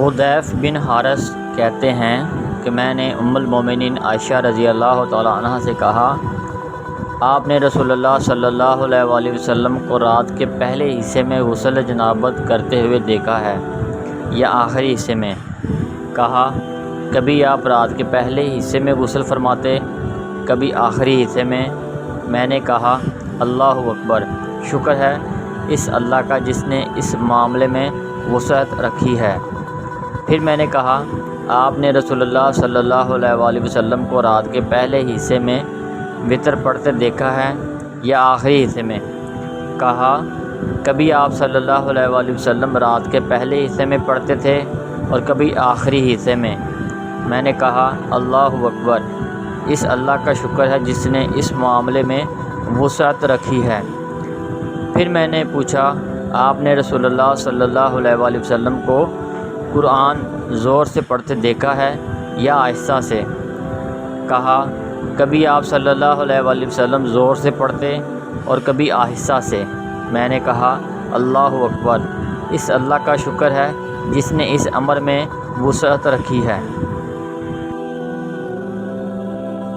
غدیف بن حارث کہتے ہیں کہ میں نے ام المومنین عائشہ رضی اللہ تعالی عنہ سے کہا، آپ نے رسول اللہ صلی اللہ علیہ وآلہ وسلم کو رات کے پہلے حصے میں غسل جنابت کرتے ہوئے دیکھا ہے یا آخری حصے میں؟ کہا، کبھی آپ رات کے پہلے حصے میں غسل فرماتے، کبھی آخری حصے میں۔ میں نے کہا، اللہ اکبر، شکر ہے اس اللہ کا جس نے اس معاملے میں وسعت رکھی ہے۔ پھر میں نے کہا، آپ نے رسول اللہ صلی اللہ علیہ وآلہ وسلم کو رات کے پہلے حصے میں وطر پڑھتے دیکھا ہے یا آخری حصے میں؟ کہا، کبھی آپ صلی اللہ علیہ وآلہ وسلم رات کے پہلے حصے میں پڑھتے تھے اور کبھی آخری حصے میں۔ میں نے کہا، اللہ اکبر، اس اللہ کا شکر ہے جس نے اس معاملے میں وسعت رکھی ہے۔ پھر میں نے پوچھا، آپ نے رسول اللہ صلی اللہ علیہ وآلہ وسلم کو قرآن زور سے پڑھتے دیکھا ہے یا آہستہ سے؟ کہا، کبھی آپ صلی اللہ علیہ وآلہ وسلم زور سے پڑھتے اور کبھی آہستہ سے۔ میں نے کہا، اللہ اکبر، اس اللہ کا شکر ہے جس نے اس امر میں وسعت رکھی ہے۔